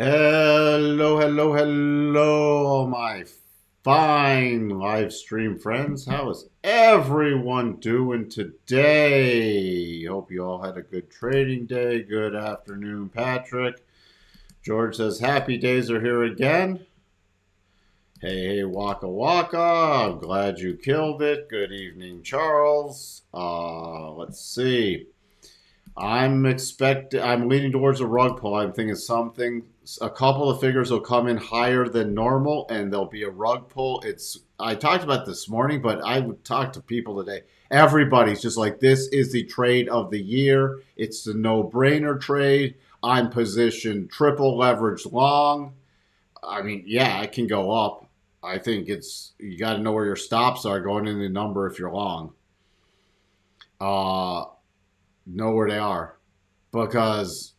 Hello, hello, hello, my fine live stream friends. How is everyone doing today? Hope you all had a good trading day. Good afternoon, Patrick. George says happy days are here again. Hey, Waka Waka. I'm glad you killed it. Good evening, Charles. Let's see. I'm leaning towards a rug pull. I'm thinking a couple of figures will come in higher than normal, and there'll be a rug pull. I talked about this morning, but I would talk to people today. Everybody's just like, this is the trade of the year. It's the no-brainer trade. I'm positioned triple leveraged long. I mean, yeah, it can go up. I think you got to know where your stops are going in the number if you're long. Uh, know where they are because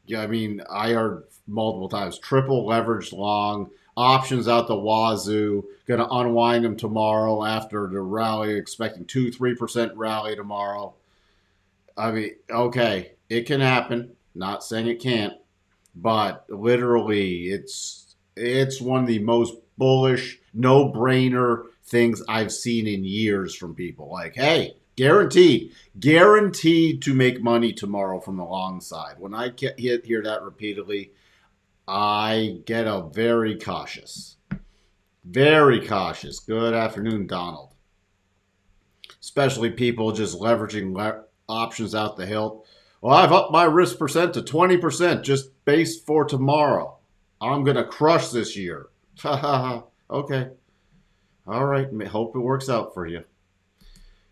yeah, I mean, I heard multiple times triple leveraged long options out the wazoo. Going to unwind them tomorrow after the rally, expecting 2-3% rally tomorrow. I mean, okay, it can happen. Not saying it can't, but literally, it's one of the most bullish, no brainer things I've seen in years from people. Like, hey, guaranteed to make money tomorrow from the long side. When I hear that repeatedly, I get a very cautious. Very cautious. Good afternoon, Donald. Especially people just leveraging options out the hilt. Well, I've upped my risk percent to 20% just based for tomorrow. I'm going to crush this year. Okay. All right. Hope it works out for you.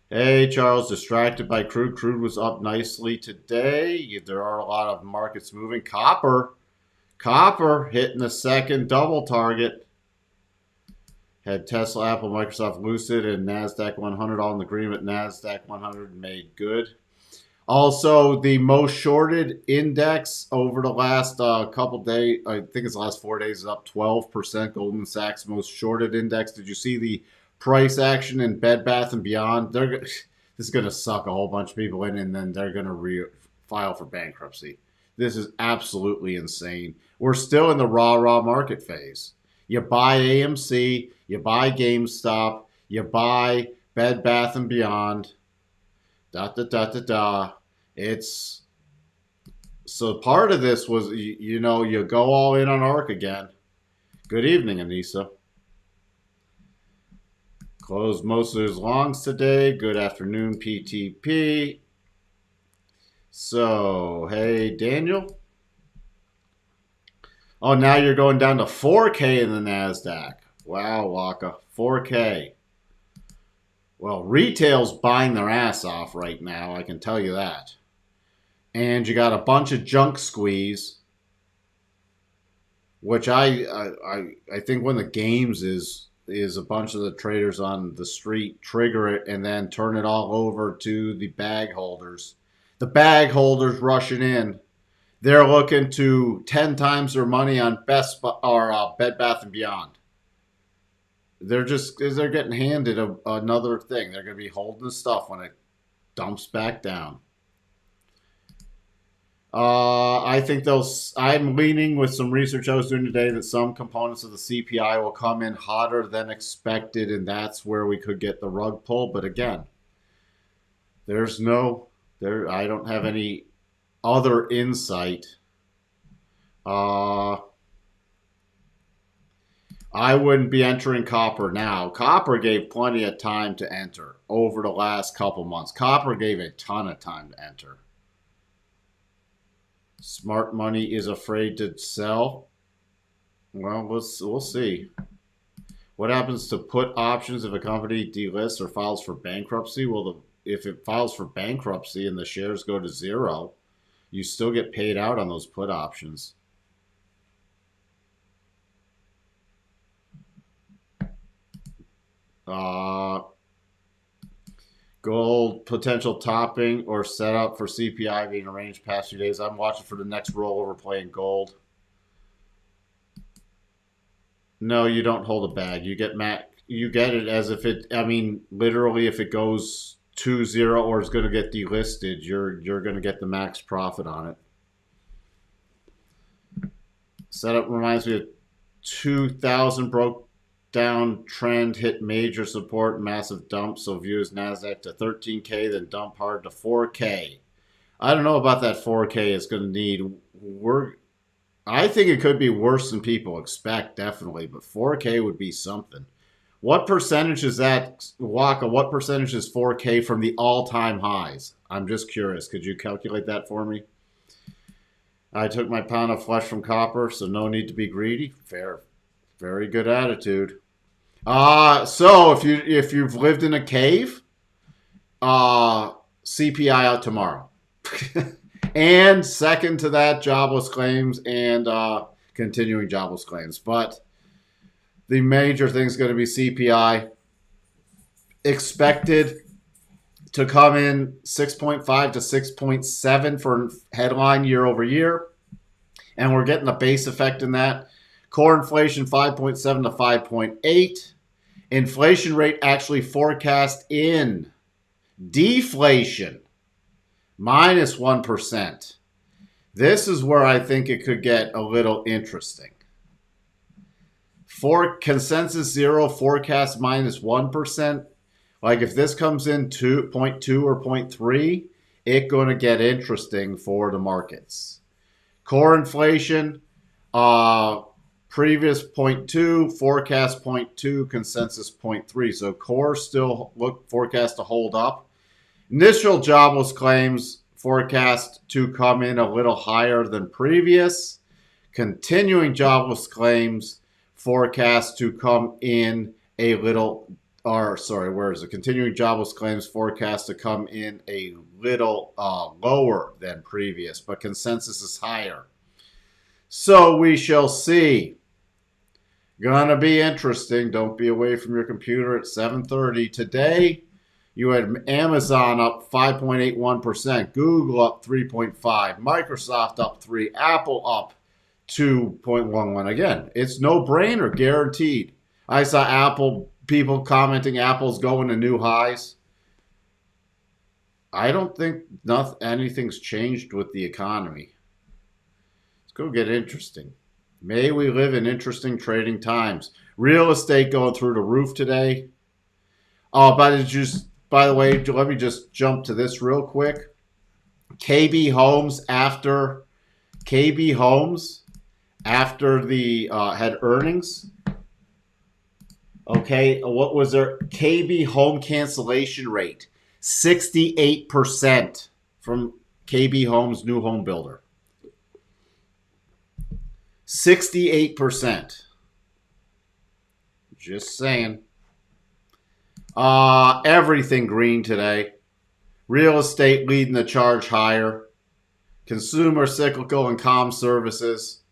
Hey, Charles, distracted by crude. Crude was up nicely today. There are a lot of markets moving. Copper hitting the second double target. Had Tesla, Apple, Microsoft, Lucid, and NASDAQ 100 all in agreement. NASDAQ 100 made good. Also, the most shorted index over the last couple days, I think it's the last 4 days, is up 12%. Goldman Sachs most shorted index. Did you see the price action in Bed Bath and Beyond? This is going to suck a whole bunch of people in, and then they're going to file for bankruptcy. This is absolutely insane. We're still in the raw market phase. You buy AMC, you buy GameStop, you buy Bed Bath and Beyond. It's so part of this was you go all in on ARK again. Good evening, Anissa. Closed most of his longs today. Good afternoon, PTP. So, hey, Daniel. Oh, now you're going down to 4K in the NASDAQ. Wow, Waka. 4K. Well, retail's buying their ass off right now, I can tell you that. And you got a bunch of junk squeeze, which I think one of the games is a bunch of the traders on the street trigger it and then turn it all over to the bag holders. The bag holders rushing in. They're looking to 10 times their money on Bed Bath and Beyond. They're getting handed another thing. They're going to be holding the stuff when it dumps back down. I think I'm leaning with some research I was doing today that some components of the CPI will come in hotter than expected, and that's where we could get the rug pull. But again, I don't have any other insight. I wouldn't be entering copper now. Copper gave plenty of time to enter over the last couple months. Copper gave a ton of time to enter. Smart money is afraid to sell. Well, we'll see. What happens to put options if a company delists or files for bankruptcy? Well, if it files for bankruptcy and the shares go to zero, you still get paid out on those put options. Gold potential topping or setup for CPI being arranged past few days. I'm watching for the next rollover play in gold. No, you don't hold a bag. You get it as if it. I mean, literally, if it goes 2-0 or is going to get delisted, you're going to get the max profit on it. Setup reminds me of 2000 broke down trend, hit major support, massive dump, so views NASDAQ to 13K, then dump hard to 4K. I don't know about that 4K it's going to need. I think it could be worse than people expect, definitely, but 4K would be something. What percentage is that, Waka? What percentage is 4K from the all-time highs? I'm just curious. Could you calculate that for me? I took my pound of flesh from copper, so no need to be greedy. Fair. Very good attitude. So if you've lived in a cave, CPI out tomorrow. And second to that, jobless claims and continuing jobless claims. But the major thing is going to be CPI. Expected to come in 6.5 to 6.7 for headline year over year. And we're getting a base effect in that. Core inflation 5.7 to 5.8. Inflation rate actually forecast in deflation minus 1%. This is where I think it could get a little interesting. For consensus zero, forecast minus 1%. Like if this comes in 2.2 or 0.3, it's going to get interesting for the markets. Core inflation, previous 0.2, forecast 0.2, consensus 0.3. So core still forecast to hold up. Initial jobless claims forecast to come in a little higher than previous. Continuing jobless claims forecast to come in a little, where is it? Continuing jobless claims forecast to come in a little lower than previous, but consensus is higher. So we shall see. Gonna be interesting. Don't be away from your computer at 7:30 today. You had Amazon up 5.81%, Google up 3.5%, Microsoft up 3%, Apple up 2.11%. Again, it's no brainer, guaranteed. I saw Apple people commenting Apple's going to new highs. I don't think anything's changed with the economy. Let's go get interesting. May we live in interesting trading times. Real estate going through the roof today. Oh, by the way, let me just jump to this real quick. KB Homes after the had earnings. Okay, what was their KB home cancellation rate? 68% from KB Homes, new home builder. 68%. Just saying. Everything green today. Real estate leading the charge higher. Consumer, cyclical, and comm services.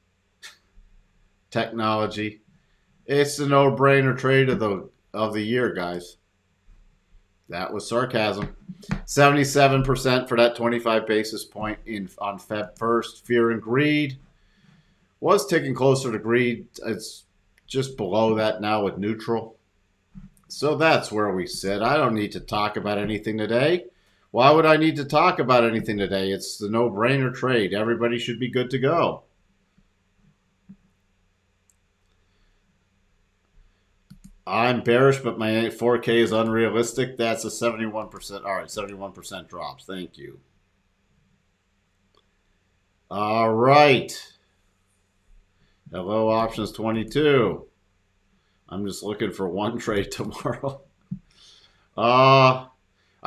Technology. It's the no-brainer trade of the year, guys. That was sarcasm. 77% for that 25 basis point on Feb 1st. Fear and greed was ticking closer to greed. It's just below that now with neutral. So that's where we sit. I don't need to talk about anything today. Why would I need to talk about anything today? It's the no-brainer trade. Everybody should be good to go. I'm bearish, but my 4K is unrealistic. That's a 71%. All right, 71% drops. Thank you. All right. Hello, options 22. I'm just looking for one trade tomorrow. I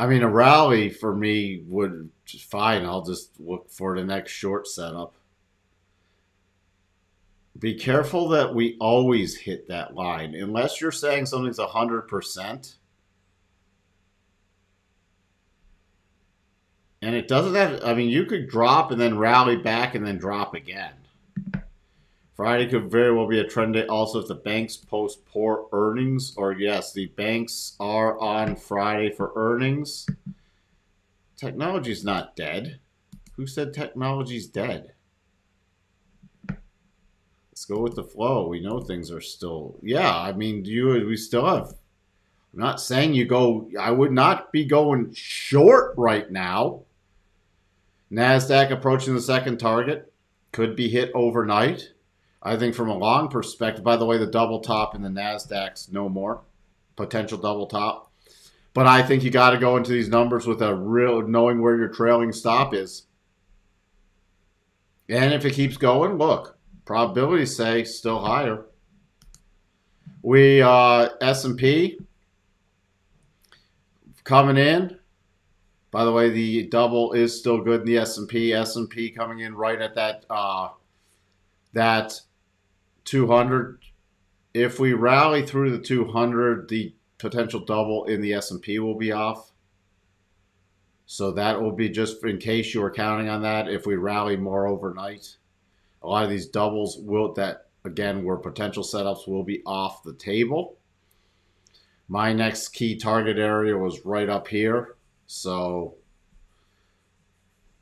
mean, a rally for me would just fine. I'll just look for the next short setup. Be careful that we always hit that line. Unless you're saying something's 100%. And it doesn't have, I mean, you could drop and then rally back and then drop again. Friday could very well be a trend day. Also, if the banks post poor earnings, or yes, the banks are on Friday for earnings. Technology's not dead. Who said technology's dead? Let's go with the flow. We know things are still, yeah, I mean, we still have, I'm not saying you go, I would not be going short right now. NASDAQ approaching the second target. Could be hit overnight. I think from a long perspective, by the way, the double top in the NASDAQ's no more. Potential double top. But I think you got to go into these numbers with a real knowing where your trailing stop is. And if it keeps going, look, probabilities say still higher. We S&P coming in. By the way, the double is still good in the S&P. S&P coming in right at that 200. If we rally through the 200, the potential double in the S&P will be off. So that will be just in case you were counting on that. If we rally more overnight, a lot of these doubles will, that again were potential setups, will be off the table. My next key target area was right up here. So,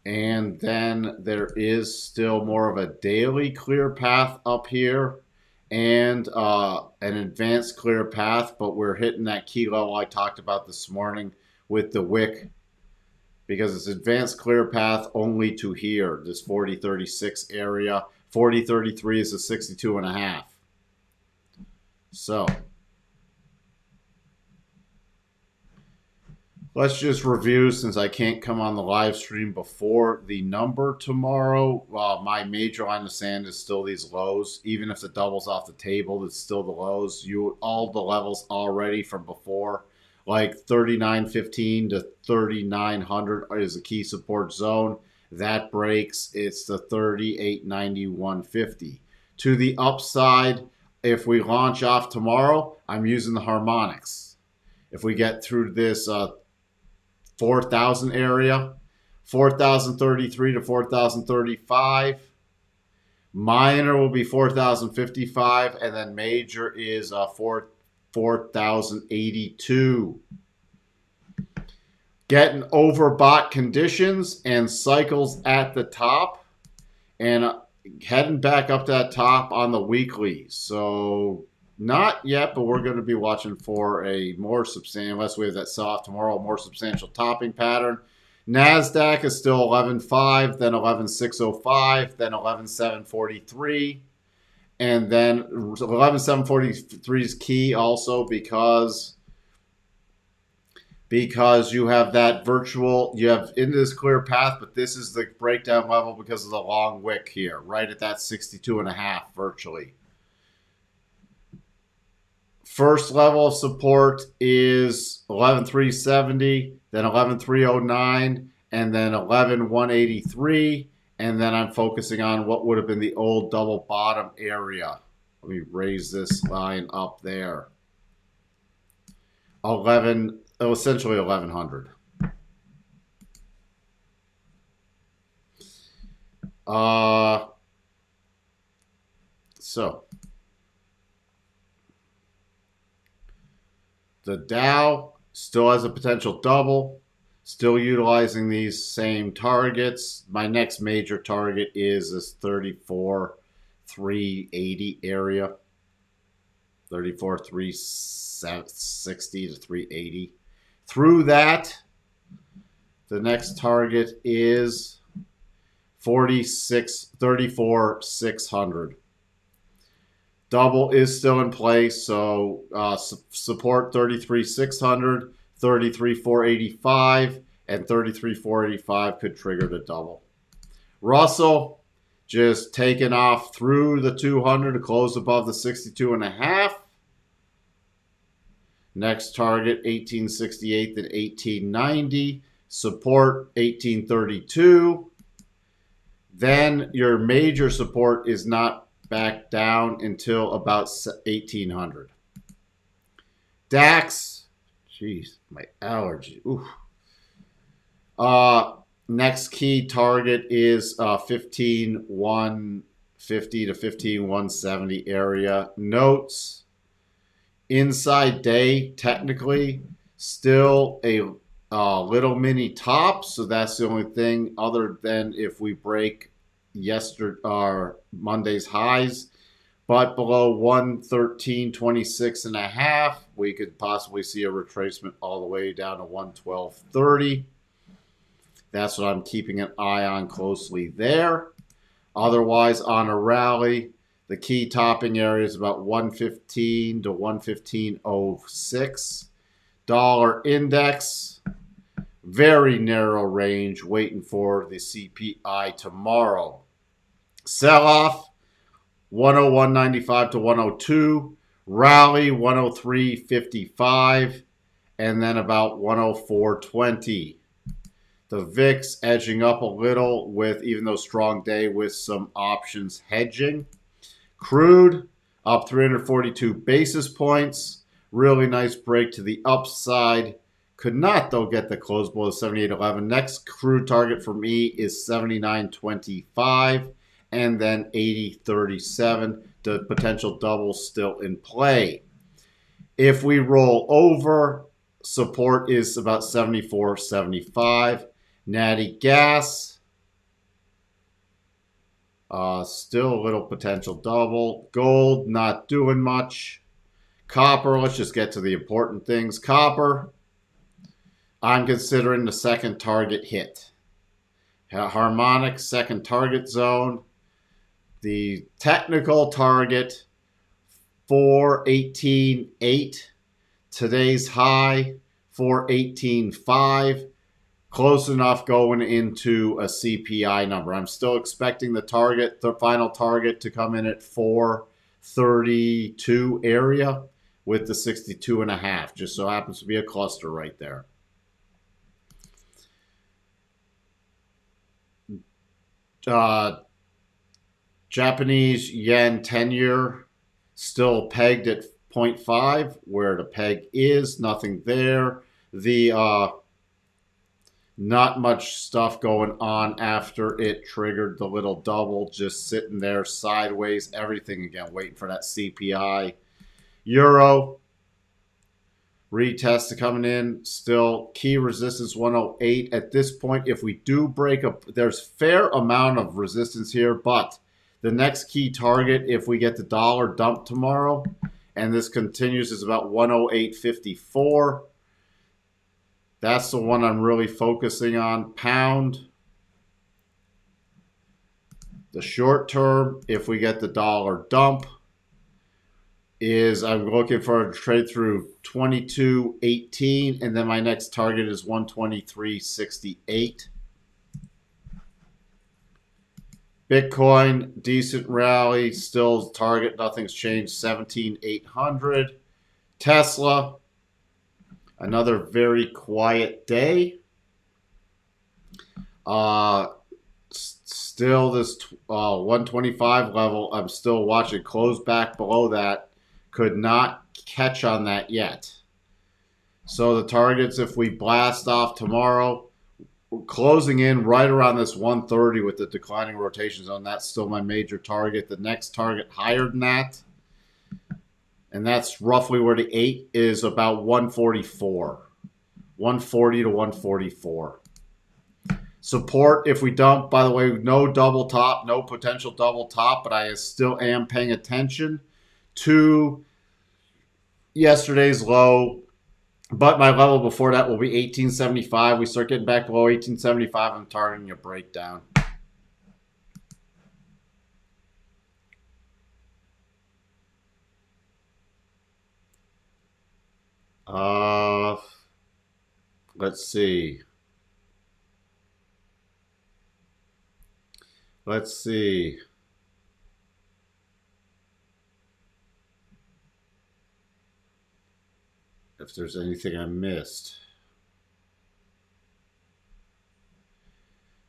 and then there is still more of a daily clear path up here and an advanced clear path, but we're hitting that key level I talked about this morning with the wick, because it's advanced clear path only to here, this 4036 area. 4033 is a 62.5. So let's just review, since I can't come on the live stream before the number tomorrow. My major line of sand is still these lows. Even if the double's off the table, it's still the lows. All the levels already from before, like 3915 to 3900 is a key support zone. That breaks, it's the 3891.50. To the upside, if we launch off tomorrow, I'm using the harmonics. If we get through this 4,000 area, 4,033 to 4,035. Minor will be 4,055, and then major is 4,082. Getting overbought conditions and cycles at the top, and heading back up that top on the weekly. So not yet, but we're going to be watching for a more substantial, unless we have that sell off tomorrow, more substantial topping pattern. NASDAQ is still 11.5, then 11.605, then 11.743. And then 11.743 is key also because you have that virtual, you have into this clear path, but this is the breakdown level because of the long wick here, right at that 62.5 virtually. First level of support is 11,370, then 11,309, and then 11,183. And then I'm focusing on what would have been the old double bottom area. Let me raise this line up there. Essentially 1100. So the Dow still has a potential double, still utilizing these same targets. My next major target is this 34,380 area, 34,360 to 380. Through that, the next target is 34,600. Double is still in place, so support 33,600, 33,485, and 33,485 could trigger the double. Russell just taking off through the 200 to close above the 62.5. Next target 1868 then 1890. Support 1832. Then your major support is not back down until about 1800. DAX, jeez, my allergy. Oof. Next key target is 15,150 to 15,170 area. Notes, inside day technically still a little mini top, so that's the only thing other than if we break Monday's highs, but below 113.26.5, we could possibly see a retracement all the way down to 112.30. That's what I'm keeping an eye on closely there. Otherwise, on a rally, The key topping area is about 115 to 115.06. Dollar index, very narrow range, waiting for the CPI tomorrow. Sell off 101.95 to 102. Rally 103.55. And then about 104.20. The VIX edging up a little with, even though strong day, with some options hedging. Crude up 342 basis points. Really nice break to the upside. Could not, though, get the close below 78.11. Next crude target for me is 79.25 and then 80.37. The potential double still in play. If we roll over, support is about 74.75. Natty gas, still a little potential double. Gold, not doing much. Copper, let's just get to the important things. Copper, I'm considering the second target hit. Harmonic second target zone. The technical target, 418.8. Today's high, 418.5. Close enough going into a CPI number. I'm still expecting the target, the final target, to come in at 432 area with the 62.5. Just so happens to be a cluster right there. Japanese yen 10-year still pegged at 0.5, where the peg is, nothing there. The not much stuff going on after it triggered the little double, just sitting there sideways. Everything again, waiting for that CPI. Euro retest coming in, still key resistance 108. At this point, if we do break up, there's fair amount of resistance here, but the next key target, if we get the dollar dump tomorrow, and this continues, is about 108.54. That's the one I'm really focusing on. Pound. The short term, if we get the dollar dump, is I'm looking for a trade through 22.18, and then my next target is 123.68. Bitcoin, decent rally, still target, nothing's changed, 17,800. Tesla, another very quiet day. Still this 125 level, I'm still watching. Close back below that. Could not catch on that yet. So the targets, if we blast off tomorrow, closing in right around this 130 with the declining rotation zone. That's still my major target. The next target higher than that, and that's roughly where the 8 is, about 144. 140 to 144. Support, if we dump, by the way, no double top, no potential double top, but I still am paying attention to yesterday's low. But my level before that will be 1875. We start getting back below 1875, I'm targeting a breakdown. Let's see. Let's see. If there's anything I missed.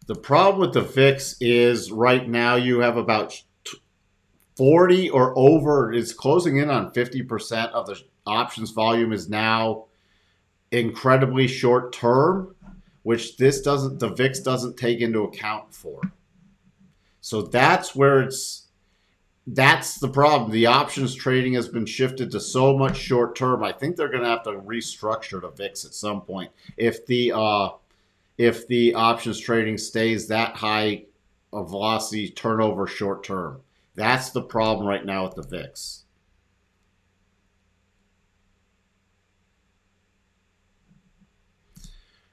The problem with the VIX is right now you have about 40 or over. It's closing in on 50% of the options volume is now incredibly short term, which the VIX doesn't take into account for. So that's where that's the problem. The options trading has been shifted to so much short term. I think they're going to have to restructure the VIX at some point if the options trading stays that high of velocity turnover short term. That's the problem right now with the VIX.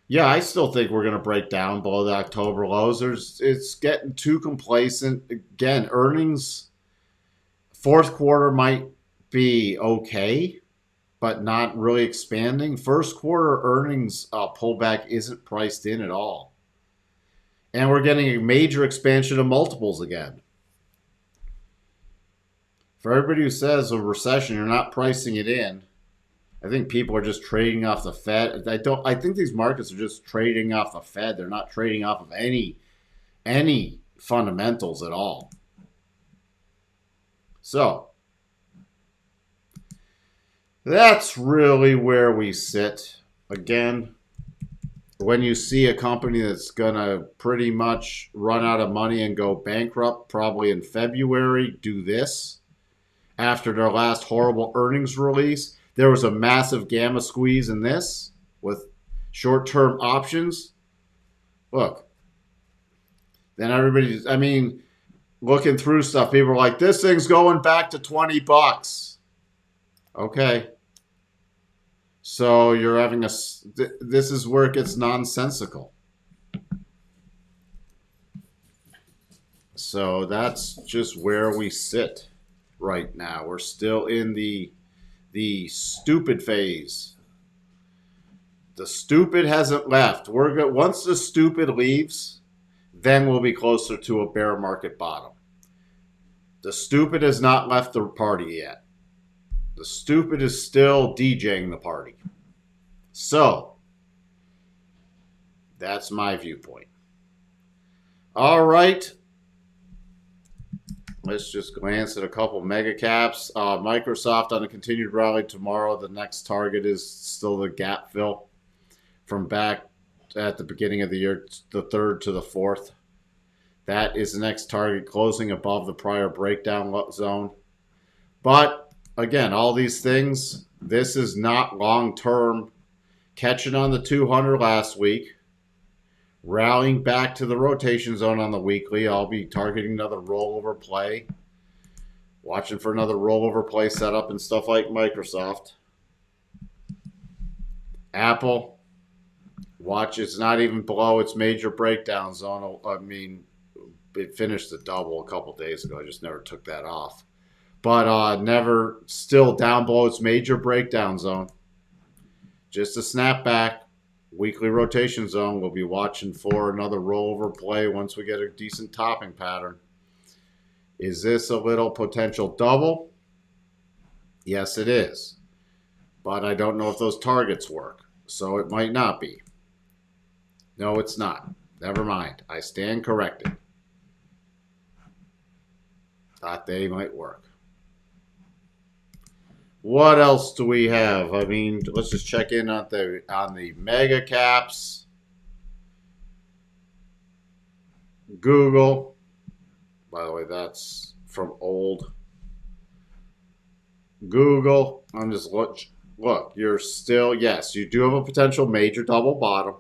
Yeah, I still think we're going to break down below the October lows. It's getting too complacent. Again, earnings Fourth quarter might be okay, but not really expanding. First quarter earnings pullback isn't priced in at all. And we're getting a major expansion of multiples again. For everybody who says a recession, you're not pricing it in. I think people are just trading off the Fed. I think these markets are just trading off the Fed. They're not trading off of any fundamentals at all. So that's really where we sit. Again, when you see a company that's going to pretty much run out of money and go bankrupt probably in February, do this. After their last horrible earnings release, there was a massive gamma squeeze in this with short-term options. Look, then everybody's, I mean, looking through stuff, people are like, this thing's going back to 20 bucks. Okay. So you're having this is where it gets nonsensical. So that's just where we sit right now. We're still in the stupid phase. The stupid hasn't left. Once the stupid leaves, then we'll be closer to a bear market bottom. The stupid has not left the party yet. The stupid is still DJing the party. So, that's my viewpoint. All right. Let's just glance at a couple mega caps. Microsoft on a continued rally tomorrow. The next target is still the gap fill from back at the beginning of the year, the 3rd to the 4th. That is the next target, closing above the prior breakdown zone. But again, all these things, this is not long-term. Catching on the 200 last week, rallying back to the rotation zone on the weekly. I'll be targeting another rollover play, watching for another rollover play setup and stuff like Microsoft. Apple, watch, it's not even below its major breakdown zone. I mean, it finished the double a couple days ago. I just never took that off. But never, still down below its major breakdown zone. Just a snapback, weekly rotation zone. We'll be watching for another rollover play once we get a decent topping pattern. Is this a little potential double? Yes, it is. But I don't know if those targets work, so it might not be. No, it's not. Never mind. I stand corrected. Thought they might work. What else do we have? I mean, let's just check in on the mega caps. Google. By the way, that's from old. Google. I'm just look. You're still, yes, you do have a potential major double bottom,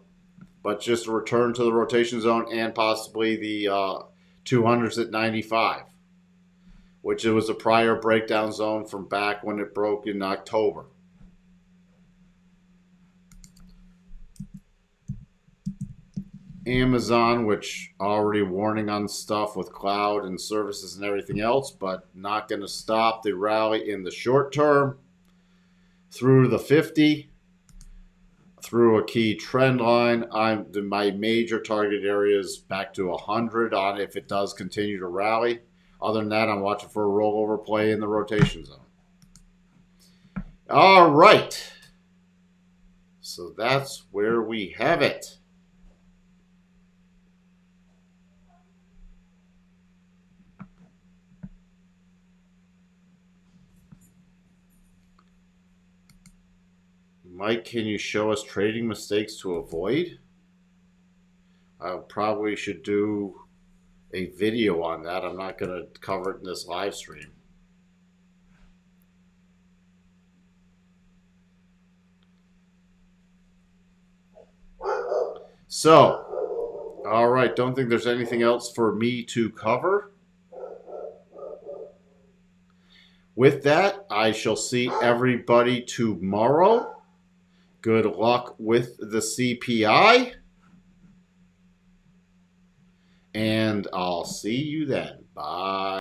but just a return to the rotation zone and possibly the 200s at 95. Which it was a prior breakdown zone from back when it broke in October. Amazon, which already warning on stuff with cloud and services and everything else, but not going to stop the rally in the short term through the 50, through a key trend line. My major target area is back to 100 on if it does continue to rally. Other than that, I'm watching for a rollover play in the rotation zone. All right. So that's where we have it. Mike, can you show us trading mistakes to avoid? I probably should do a video on that. I'm not going to cover it in this live stream. So, all right, don't think there's anything else for me to cover. With that, I shall see everybody tomorrow. Good luck with the CPI. And I'll see you then. Bye.